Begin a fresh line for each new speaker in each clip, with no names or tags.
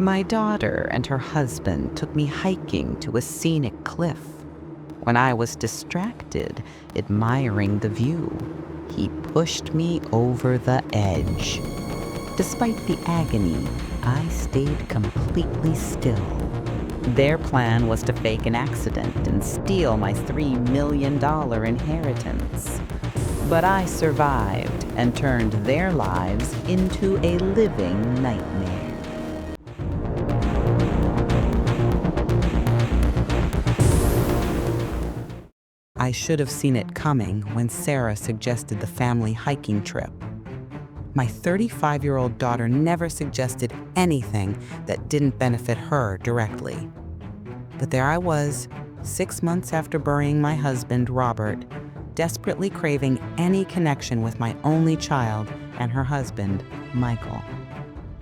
My daughter and her husband took me hiking to a scenic cliff. When I was distracted, admiring the view, he pushed me over the edge. Despite the agony, I stayed completely still. Their plan was to fake an accident and steal my $3 million inheritance. But I survived and turned their lives into a living nightmare. I should have seen it coming when Sarah suggested the family hiking trip. My 35-year-old daughter never suggested anything that didn't benefit her directly. But there I was, 6 months after burying my husband, Robert, desperately craving any connection with my only child and her husband, Michael.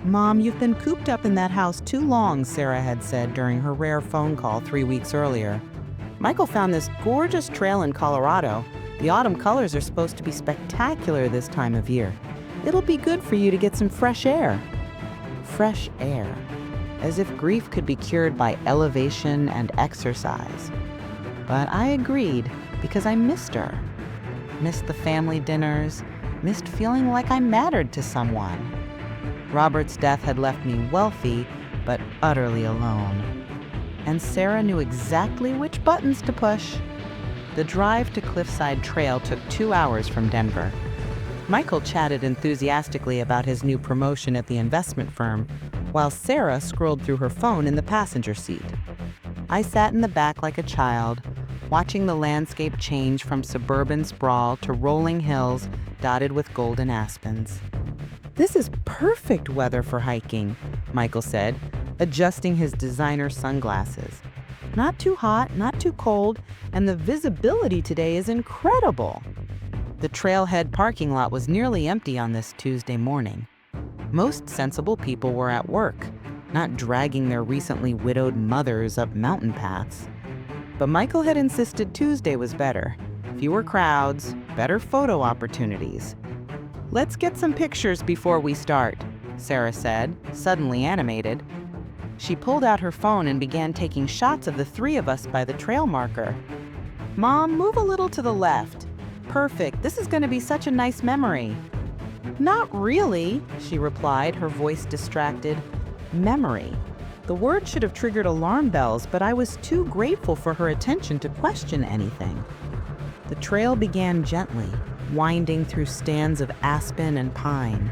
"Mom, you've been cooped up in that house too long," Sarah had said during her rare phone call 3 weeks earlier. "Michael found this gorgeous trail in Colorado. The autumn colors are supposed to be spectacular this time of year. It'll be good for you to get some fresh air." Fresh air. As if grief could be cured by elevation and exercise. But I agreed because I missed her. Missed the family dinners, missed feeling like I mattered to someone. Robert's death had left me wealthy, but utterly alone. And Sarah knew exactly which buttons to push. The drive to Cliffside Trail took 2 hours from Denver. Michael chatted enthusiastically about his new promotion at the investment firm, while Sarah scrolled through her phone in the passenger seat. I sat in the back like a child, watching the landscape change from suburban sprawl to rolling hills dotted with golden aspens. "This is perfect weather for hiking," Michael said, adjusting his designer sunglasses. "Not too hot, not too cold, and the visibility today is incredible." The trailhead parking lot was nearly empty on this Tuesday morning. Most sensible people were at work, not dragging their recently widowed mothers up mountain paths. But Michael had insisted Tuesday was better. Fewer crowds, better photo opportunities. "Let's get some pictures before we start," Sarah said, suddenly animated. She pulled out her phone and began taking shots of the three of us by the trail marker. "Mom, move a little to the left. Perfect, this is going to be such a nice memory." "Not really," she replied, her voice distracted. Memory. The word should have triggered alarm bells, but I was too grateful for her attention to question anything. The trail began gently, winding through stands of aspen and pine.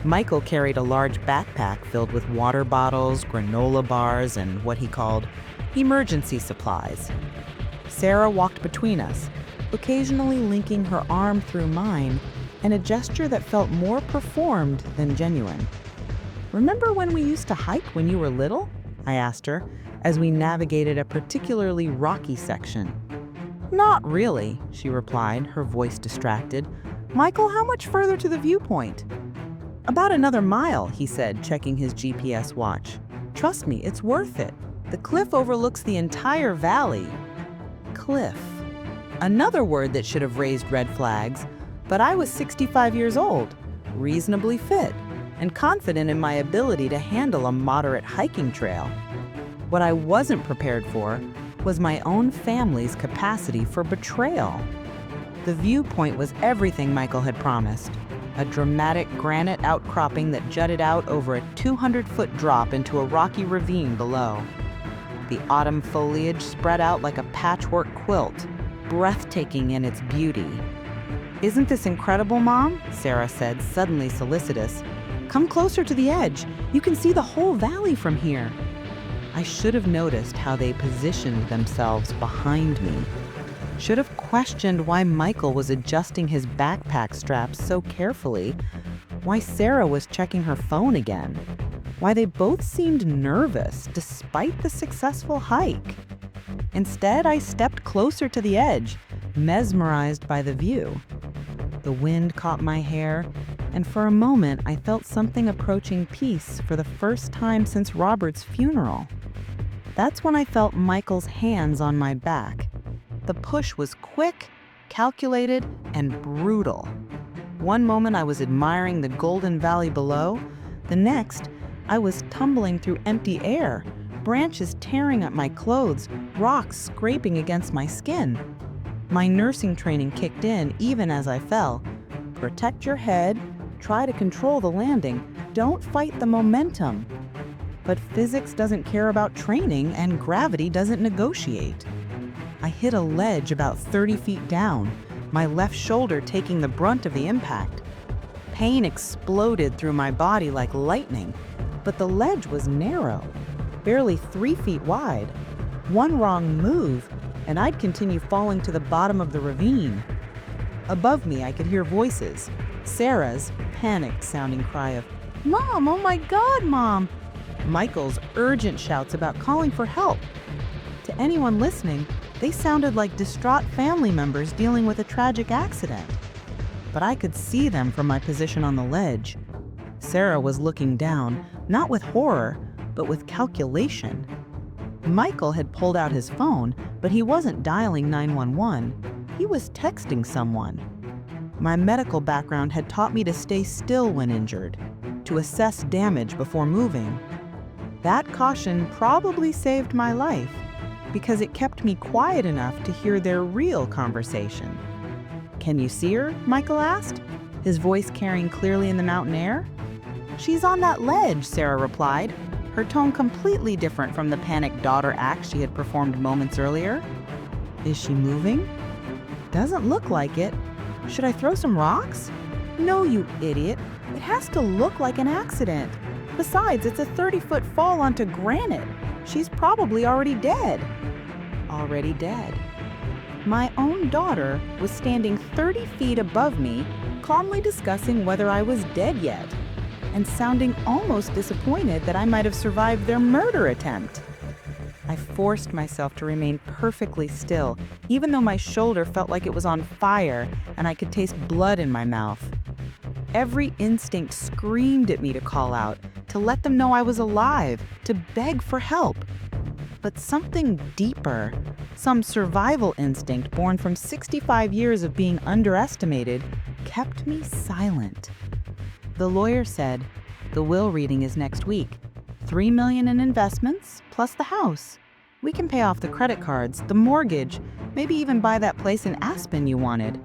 Michael carried a large backpack filled with water bottles, granola bars, and what he called emergency supplies. Sarah walked between us, occasionally linking her arm through mine, in a gesture that felt more performed than genuine. "Remember when we used to hike when you were little?" I asked her, as we navigated a particularly rocky section. "Not really," she replied, her voice distracted. "Michael, how much further to the viewpoint?" "About another mile," he said, checking his GPS watch. "Trust me, it's worth it. The cliff overlooks the entire valley." Cliff. Another word that should have raised red flags, but I was 65 years old, reasonably fit, and confident in my ability to handle a moderate hiking trail. What I wasn't prepared for was my own family's capacity for betrayal. The viewpoint was everything Michael had promised, a dramatic granite outcropping that jutted out over a 200-foot drop into a rocky ravine below. The autumn foliage spread out like a patchwork quilt, breathtaking in its beauty. "Isn't this incredible, Mom?" Sarah said, suddenly solicitous. "Come closer to the edge. You can see the whole valley from here." I should have noticed how they positioned themselves behind me. Should have questioned why Michael was adjusting his backpack straps so carefully, why Sarah was checking her phone again, why they both seemed nervous despite the successful hike. Instead, I stepped closer to the edge, mesmerized by the view. The wind caught my hair, and for a moment I felt something approaching peace for the first time since Robert's funeral. That's when I felt Michael's hands on my back. The push was quick, calculated, and brutal. One moment I was admiring the golden valley below, the next, I was tumbling through empty air, branches tearing at my clothes, rocks scraping against my skin. My nursing training kicked in even as I fell. Protect your head, try to control the landing, don't fight the momentum. But physics doesn't care about training and gravity doesn't negotiate. I hit a ledge about 30 feet down, my left shoulder taking the brunt of the impact. Pain exploded through my body like lightning, but the ledge was narrow, barely 3 feet wide. One wrong move, and I'd continue falling to the bottom of the ravine. Above me, I could hear voices. Sarah's panicked-sounding cry of, "Mom, oh my God, Mom!" Michael's urgent shouts about calling for help. To anyone listening, they sounded like distraught family members dealing with a tragic accident. But I could see them from my position on the ledge. Sarah was looking down, not with horror, but with calculation. Michael had pulled out his phone, but he wasn't dialing 911. He was texting someone. My medical background had taught me to stay still when injured, to assess damage before moving. That caution probably saved my life because it kept me quiet enough to hear their real conversation. "Can you see her?" Michael asked, his voice carrying clearly in the mountain air. "She's on that ledge," Sarah replied, her tone completely different from the panicked daughter act she had performed moments earlier. "Is she moving?" "Doesn't look like it. Should I throw some rocks?" "No, you idiot. It has to look like an accident. Besides, it's a 30-foot fall onto granite. She's probably already dead." Already dead. My own daughter was standing 30 feet above me, calmly discussing whether I was dead yet, and sounding almost disappointed that I might have survived their murder attempt. I forced myself to remain perfectly still, even though my shoulder felt like it was on fire and I could taste blood in my mouth. Every instinct screamed at me to call out, to let them know I was alive, to beg for help. But something deeper, some survival instinct born from 65 years of being underestimated, kept me silent. The lawyer said, "The will reading is next week. $3 million in investments, plus the house. We can pay off the credit cards, the mortgage, maybe even buy that place in Aspen you wanted."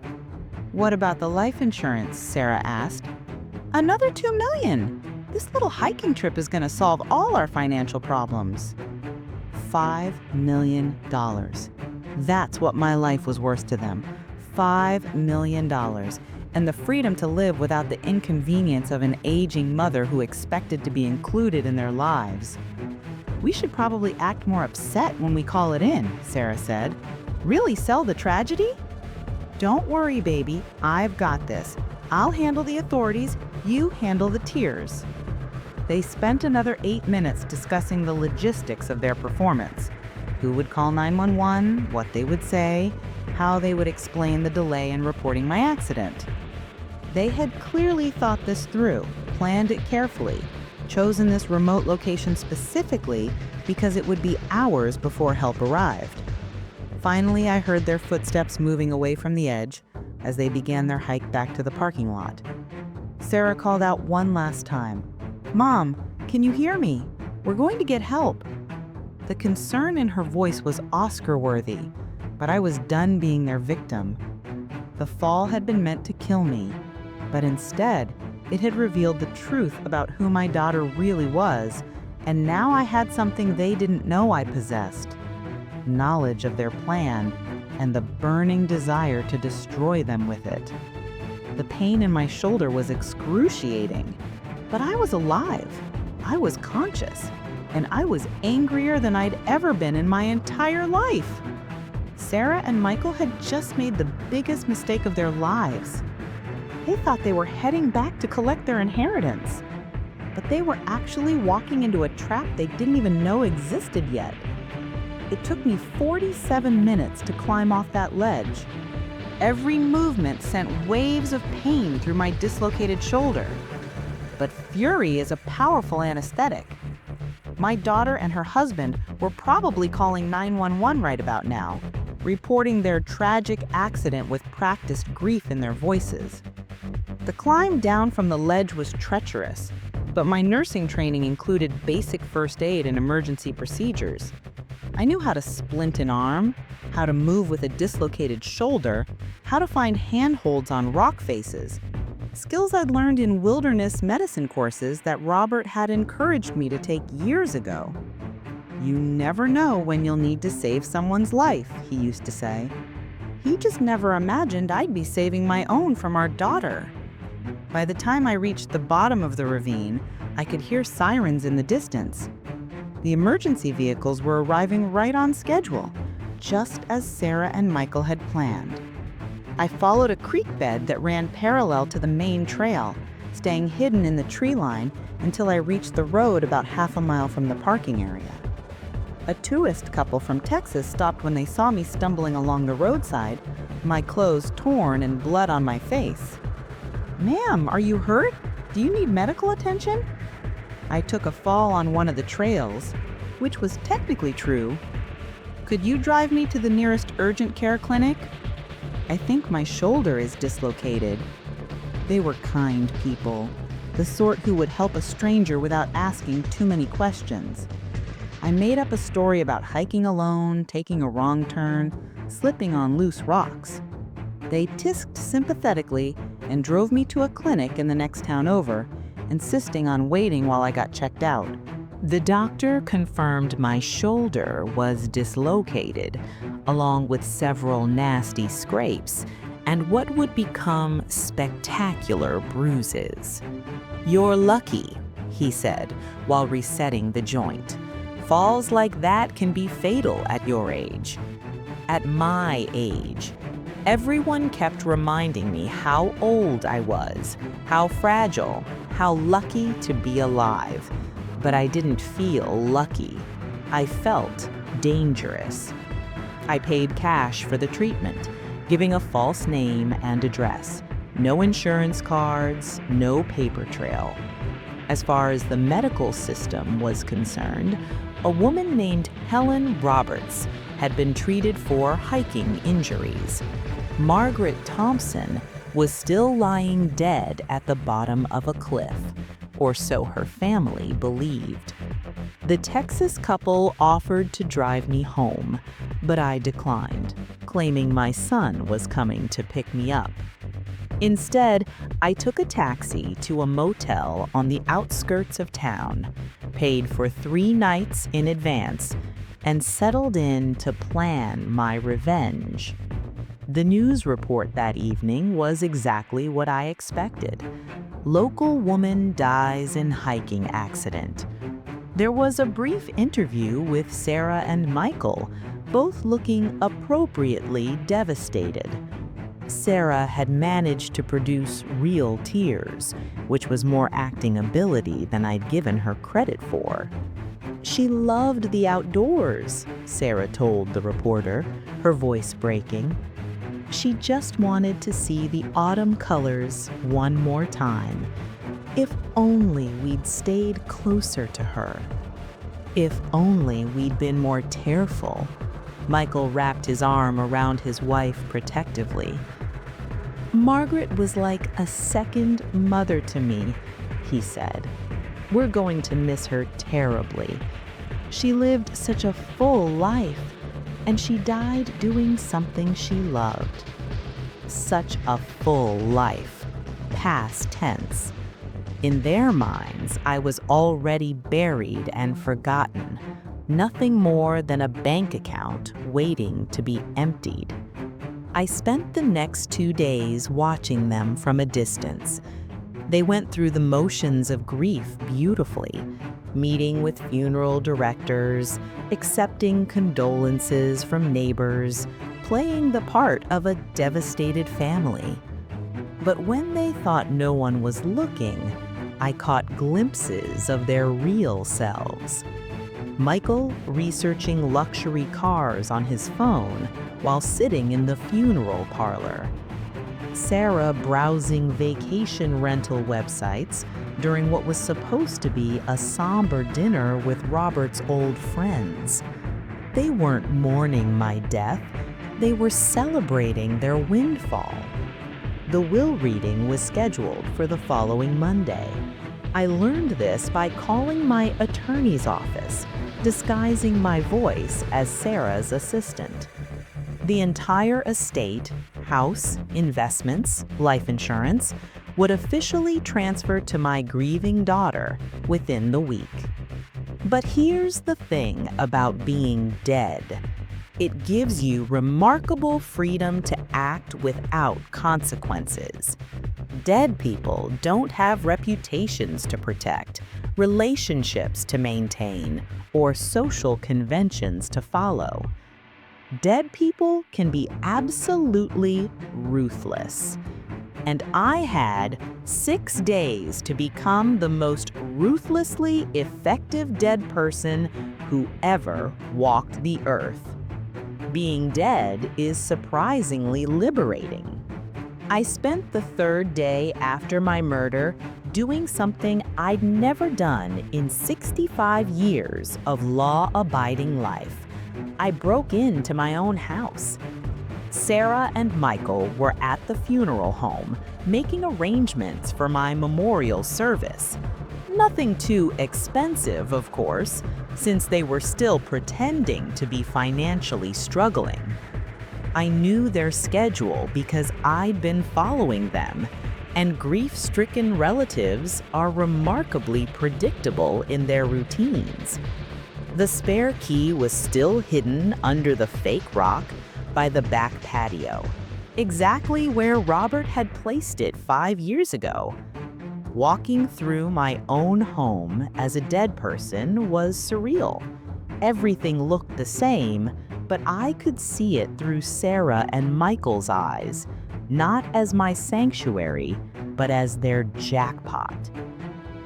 "What about the life insurance?" Sarah asked. "Another $2 million. This little hiking trip is going to solve all our financial problems." $5 million. That's what my life was worth to them. $5 million. And the freedom to live without the inconvenience of an aging mother who expected to be included in their lives. "We should probably act more upset when we call it in," Sarah said. "Really sell the tragedy?" "Don't worry, baby. I've got this. I'll handle the authorities. You handle the tears." They spent another 8 minutes discussing the logistics of their performance. Who would call 911, what they would say, how they would explain the delay in reporting my accident. They had clearly thought this through, planned it carefully, chosen this remote location specifically because it would be hours before help arrived. Finally, I heard their footsteps moving away from the edge as they began their hike back to the parking lot. Sarah called out one last time, "Mom, can you hear me? We're going to get help." The concern in her voice was Oscar-worthy, but I was done being their victim. The fall had been meant to kill me, but instead, it had revealed the truth about who my daughter really was, and now I had something they didn't know I possessed: knowledge of their plan and the burning desire to destroy them with it. The pain in my shoulder was excruciating, but I was alive, I was conscious, and I was angrier than I'd ever been in my entire life. Sarah and Michael had just made the biggest mistake of their lives. They thought they were heading back to collect their inheritance, but they were actually walking into a trap they didn't even know existed yet. It took me 47 minutes to climb off that ledge. Every movement sent waves of pain through my dislocated shoulder. But fury is a powerful anesthetic. My daughter and her husband were probably calling 911 right about now, reporting their tragic accident with practiced grief in their voices. The climb down from the ledge was treacherous. but my nursing training included basic first aid and emergency procedures. I knew how to splint an arm, how to move with a dislocated shoulder, how to find handholds on rock faces, skills I'd learned in wilderness medicine courses that Robert had encouraged me to take years ago. "You never know when you'll need to save someone's life," he used to say. He just never imagined I'd be saving my own from our daughter. By the time I reached the bottom of the ravine, I could hear sirens in the distance. The emergency vehicles were arriving right on schedule, just as Sarah and Michael had planned. I followed a creek bed that ran parallel to the main trail, staying hidden in the tree line until I reached the road about half a mile from the parking area. A tourist couple from Texas stopped when they saw me stumbling along the roadside, my clothes torn and blood on my face. "Ma'am, are you hurt? Do you need medical attention?" I took a fall on one of the trails, which was technically true. "Could you drive me to the nearest urgent care clinic? I think my shoulder is dislocated." They were kind people, the sort who would help a stranger without asking too many questions. I made up a story about hiking alone, taking a wrong turn, slipping on loose rocks. They tisked sympathetically and drove me to a clinic in the next town over, insisting on waiting while I got checked out. The doctor confirmed my shoulder was dislocated, along with several nasty scrapes and what would become spectacular bruises. "You're lucky," he said while resetting the joint. "Falls like that can be fatal at your age." At my age, everyone kept reminding me how old I was, how fragile, how lucky to be alive. But I didn't feel lucky. I felt dangerous. I paid cash for the treatment, giving a false name and address. No insurance cards, no paper trail. As far as the medical system was concerned, a woman named Helen Roberts had been treated for hiking injuries. Margaret Thompson was still lying dead at the bottom of a cliff, or so her family believed. The Texas couple offered to drive me home, but I declined, claiming my son was coming to pick me up. Instead, I took a taxi to a motel on the outskirts of town, paid for 3 nights in advance, and settled in to plan my revenge. The news report that evening was exactly what I expected. Local woman dies in hiking accident. There was a brief interview with Sarah and Michael, both looking appropriately devastated. Sarah had managed to produce real tears, which was more acting ability than I'd given her credit for. She loved the outdoors, Sarah told the reporter, her voice breaking. She just wanted to see the autumn colors one more time. If only we'd stayed closer to her. If only we'd been more tearful. Michael wrapped his arm around his wife protectively. "Margaret was like a second mother to me," he said. "We're going to miss her terribly. She lived such a full life, and she died doing something she loved." Such a full life, past tense. In their minds, I was already buried and forgotten, nothing more than a bank account waiting to be emptied. I spent the next 2 days watching them from a distance. They went through the motions of grief beautifully, meeting with funeral directors, accepting condolences from neighbors, playing the part of a devastated family. But when they thought no one was looking, I caught glimpses of their real selves. Michael researching luxury cars on his phone while sitting in the funeral parlor. Sarah browsing vacation rental websites during what was supposed to be a somber dinner with Robert's old friends. They weren't mourning my death, they were celebrating their windfall. The will reading was scheduled for the following Monday.
I learned this by calling my attorney's office, disguising my voice as Sarah's assistant. The entire estate, house, investments, life insurance, would officially transfer to my grieving daughter within the week. But here's the thing about being dead. It gives you remarkable freedom to act without consequences. Dead people don't have reputations to protect, relationships to maintain, or social conventions to follow. Dead people can be absolutely ruthless. And I had 6 days to become the most ruthlessly effective dead person who ever walked the earth. Being dead is surprisingly liberating. I spent the 3rd day after my murder doing something I'd never done in 65 years of law-abiding life. I broke into my own house. Sarah and Michael were at the funeral home, making arrangements for my memorial service. Nothing too expensive, of course, since they were still pretending to be financially struggling. I knew their schedule because I'd been following them, and grief-stricken relatives are remarkably predictable in their routines. The spare key was still hidden under the fake rock by the back patio, exactly where Robert had placed it 5 years ago. Walking through my own home as a dead person was surreal. Everything looked the same, but I could see it through Sarah and Michael's eyes, not as my sanctuary, but as their jackpot.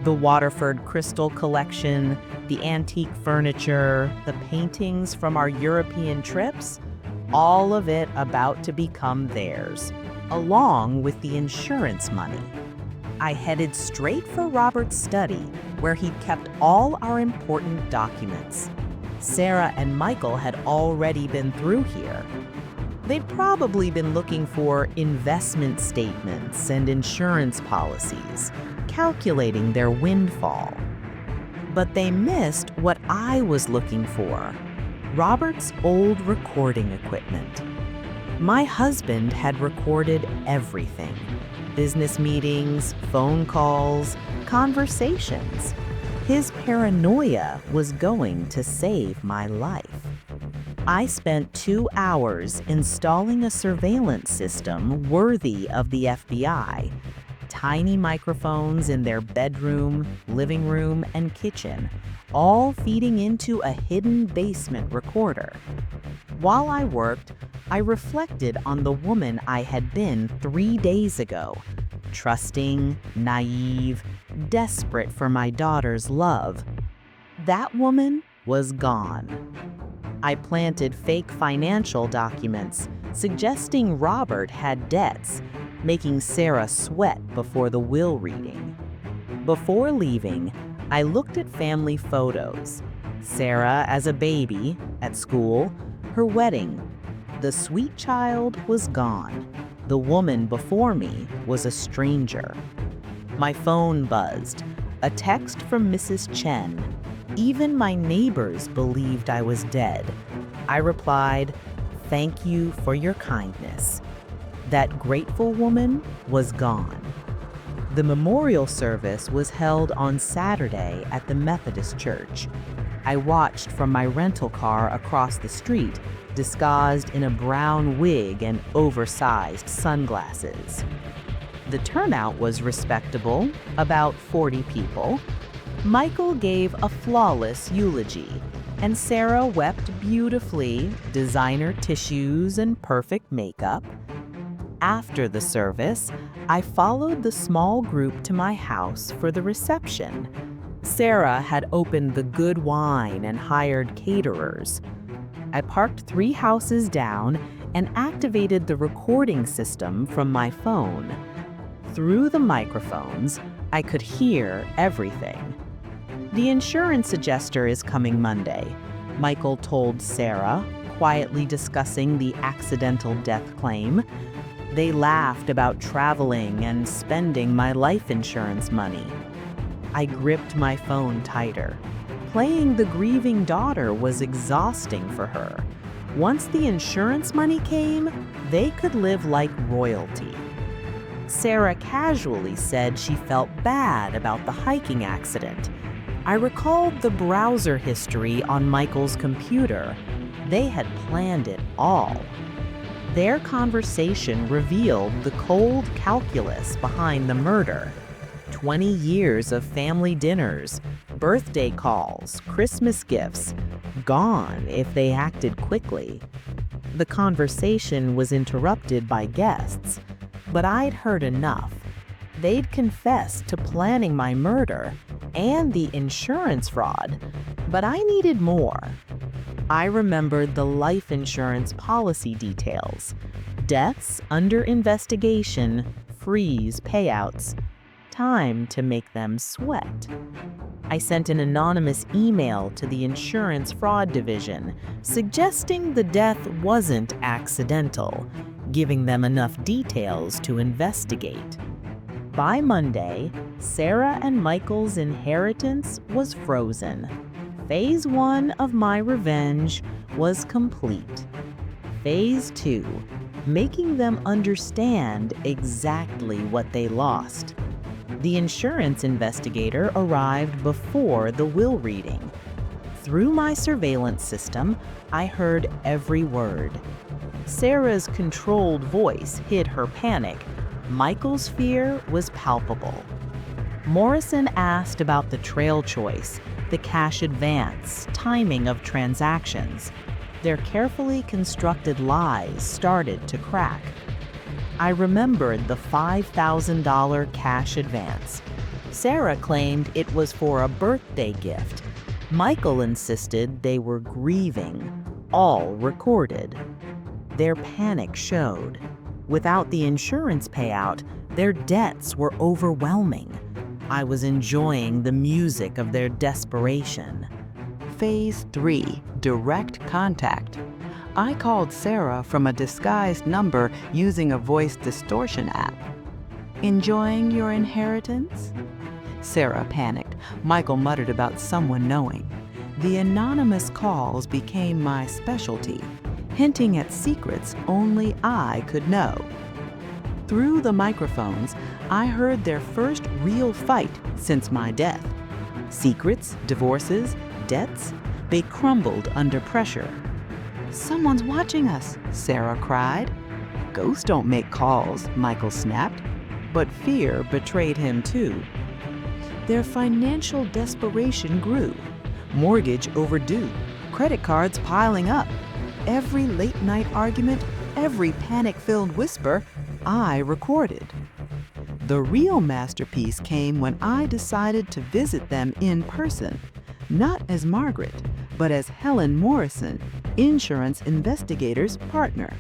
The Waterford crystal collection, the antique furniture, the paintings from our European trips, all of it about to become theirs, along with the insurance money. I headed straight for Robert's study, where he'd kept all our important documents. Sarah and Michael had already been through here. They'd probably been looking for investment statements and insurance policies, calculating their windfall. But they missed what I was looking for: Robert's old recording equipment. My husband had recorded everything: business meetings, phone calls, conversations. His paranoia was going to save my life. I spent 2 hours installing a surveillance system worthy of the FBI. Tiny microphones in their bedroom, living room, and kitchen, all feeding into a hidden basement recorder. While I worked, I reflected on the woman I had been 3 days ago. Trusting, naive, desperate for my daughter's love. That woman was gone. I planted fake financial documents, suggesting Robert had debts, making Sarah sweat before the will reading. Before leaving, I looked at family photos. Sarah as a baby, at school, her wedding. The sweet child was gone. The woman before me was a stranger. My phone buzzed. A text from Mrs. Chen. Even my neighbors believed I was dead. I replied, "Thank you for your kindness." That grateful woman was gone. The memorial service was held on Saturday at the Methodist Church. I watched from my rental car across the street, disguised in a brown wig and oversized sunglasses. The turnout was respectable, about 40 people. Michael gave a flawless eulogy, and Sarah wept beautifully, designer tissues and perfect makeup. After the service, I followed the small group to my house for the reception. Sarah had opened the good wine and hired caterers. I parked 3 houses down and activated the recording system from my phone. Through the microphones, I could hear everything. "The insurance adjuster is coming Monday," Michael told Sarah, quietly discussing the accidental death claim. They laughed about traveling and spending my life insurance money. I gripped my phone tighter. Playing the grieving daughter was exhausting for her. Once the insurance money came, they could live like royalty. Sarah casually said she felt bad about the hiking accident. I recalled the browser history on Michael's computer. They had planned it all. Their conversation revealed the cold calculus behind the murder. 20 years of family dinners, birthday calls, Christmas gifts, gone if they acted quickly. The conversation was interrupted by guests, but I'd heard enough. They'd confessed to planning my murder and the insurance fraud, but I needed more. I remembered the life insurance policy details. Deaths under investigation, freeze payouts. Time to make them sweat. I sent an anonymous email to the insurance fraud division, suggesting the death wasn't accidental, giving them enough details to investigate. By Monday, Sarah and Michael's inheritance was frozen. Phase 1 of my revenge was complete. Phase 2, making them understand exactly what they lost. The insurance investigator arrived before the will reading. Through my surveillance system, I heard every word. Sarah's controlled voice hid her panic. Michael's fear was palpable. Morrison asked about the trail choice, the cash advance, timing of transactions. Their carefully constructed lies started to crack. I remembered the $5,000 cash advance. Sarah claimed it was for a birthday gift. Michael insisted they were grieving, all recorded. Their panic showed. Without the insurance payout, their debts were overwhelming. I was enjoying the music of their desperation.
Phase 3, direct contact. I called Sarah from a disguised number using a voice distortion app. Enjoying your inheritance? Sarah panicked. Michael muttered about someone knowing. The anonymous calls became my specialty, hinting at secrets only I could know. Through the microphones, I heard their first real fight since my death. Secrets, divorces, debts, they crumbled under pressure. Someone's watching us, Sarah cried. Ghosts don't make calls, Michael snapped. But fear betrayed him too. Their financial desperation grew. Mortgage overdue, credit cards piling up. Every late-night argument, every panic-filled whisper, I recorded. The real masterpiece came when I decided to visit them in person, not as Margaret, but as Helen Morrison, insurance investigator's partner.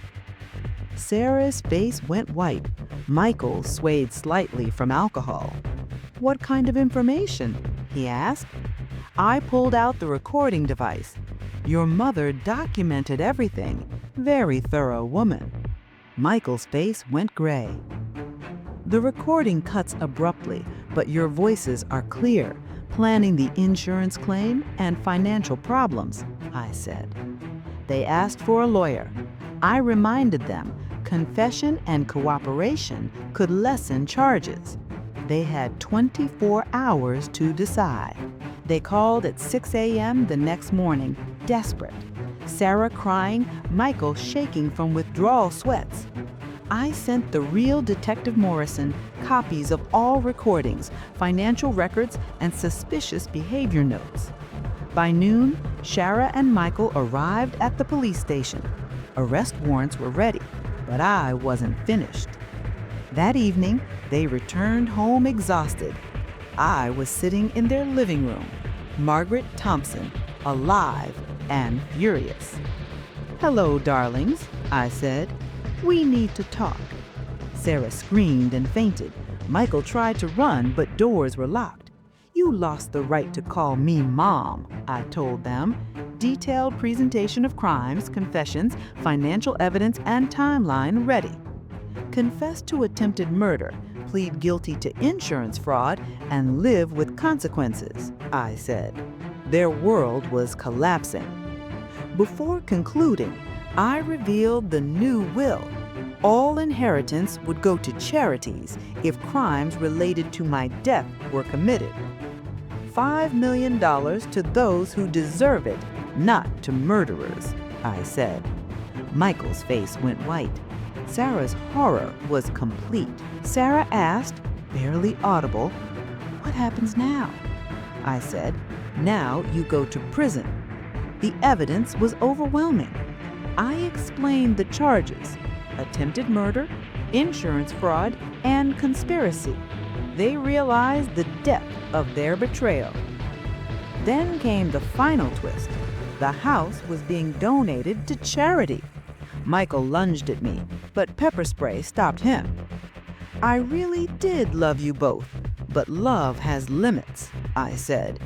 Sarah's face went white. Michael swayed slightly from alcohol. What kind of information? He asked. I pulled out the recording device. Your mother documented everything. Very thorough woman. Michael's face went gray. The recording cuts abruptly, but your voices are clear, planning the insurance claim and financial problems, I said. They asked for a lawyer. I reminded them confession and cooperation could lessen charges. They had 24 hours to decide. They called at 6 a.m. the next morning, desperate. Sarah crying, Michael shaking from withdrawal sweats. I sent the real Detective Morrison copies of all recordings, financial records, and suspicious behavior notes. By noon, Shara and Michael arrived at the police station. Arrest warrants were ready, but I wasn't finished. That evening, they returned home exhausted. I was sitting in their living room, Margaret Thompson, alive and furious. Hello, darlings, I said. We need to talk. Sarah screamed and fainted. Michael tried to run, but doors were locked. You lost the right to call me Mom, I told them. Detailed presentation of crimes, confessions, financial evidence, and timeline ready. Confess to attempted murder.
plead guilty to insurance fraud and live with consequences, I said. Their world was collapsing. Before concluding, I revealed the new will. All inheritance would go to charities if crimes related to my death were committed. $5 million to those who deserve it, not to murderers, I said. Michael's face went white. Sarah's horror was complete. Sarah asked, barely audible, "What happens now?" I said, "Now you go to prison." The evidence was overwhelming. I explained the charges: attempted murder, insurance fraud, and conspiracy. They realized the depth of their betrayal. Then came the final twist. The house was being donated to charity. Michael lunged at me, but pepper spray stopped him. "I really did love you both, but love has limits," I said.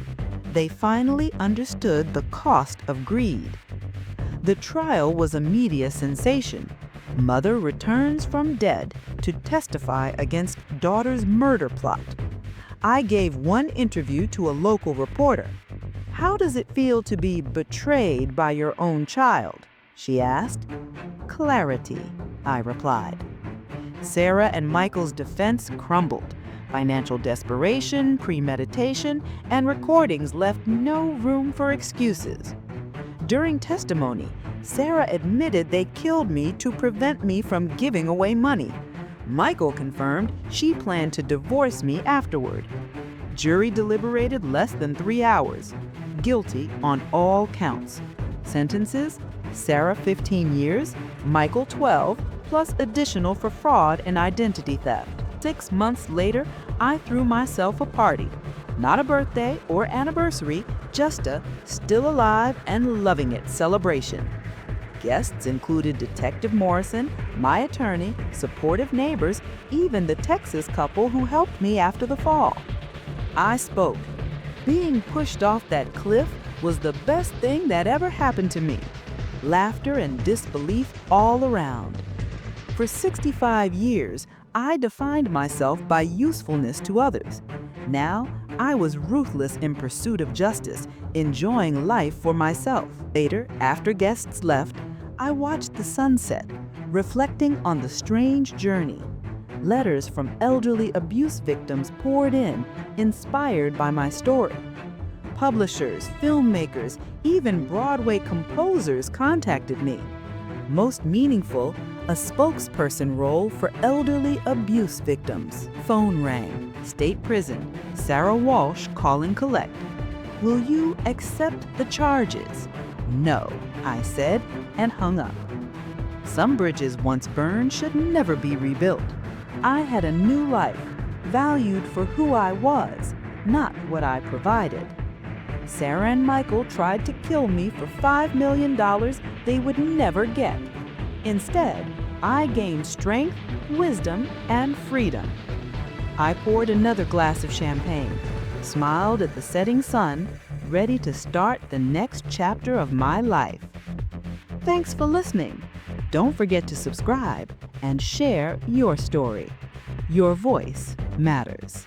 They finally understood the cost of greed. The trial was a media sensation. Mother returns from dead to testify against daughter's murder plot. I gave one interview to a local reporter. "How does it feel to be betrayed by your own child?" she asked. "Clarity," I replied. Sarah and Michael's defense crumbled. Financial desperation, premeditation, and recordings left no room for excuses. During testimony, Sarah admitted they killed me to prevent me from giving away money. Michael confirmed she planned to divorce me afterward. Jury deliberated less than 3 hours. Guilty on all counts. Sentences: Sarah 15 years, Michael 12, plus additional for fraud and identity theft. 6 months later, I threw myself a party. Not a birthday or anniversary, just a still alive and loving it celebration. Guests included Detective Morrison, my attorney, supportive neighbors, even the Texas couple who helped me after the fall. I spoke. Being pushed off that cliff was the best thing that ever happened to me. Laughter and disbelief all around. For 65 years, I defined myself by usefulness to others. Now, I was ruthless in pursuit of justice, enjoying life for myself. Later, after guests left, I watched the sunset, reflecting on the strange journey. Letters from elderly abuse victims poured in, inspired by my story. Publishers, filmmakers, even Broadway composers contacted me. Most meaningful, a spokesperson role for elderly abuse victims. Phone rang. State prison. Sarah Walsh calling collect. "Will you accept the charges?" "No," I said, and hung up. Some bridges once burned should never be rebuilt. I had a new life, valued for who I was, not what I provided. Sarah and Michael tried to kill me for $5 million they would never get. Instead, I gained strength, wisdom, and freedom. I poured another glass of champagne, smiled at the setting sun, ready to start the next chapter of my life. Thanks for listening. Don't forget to subscribe and share your story. Your voice matters.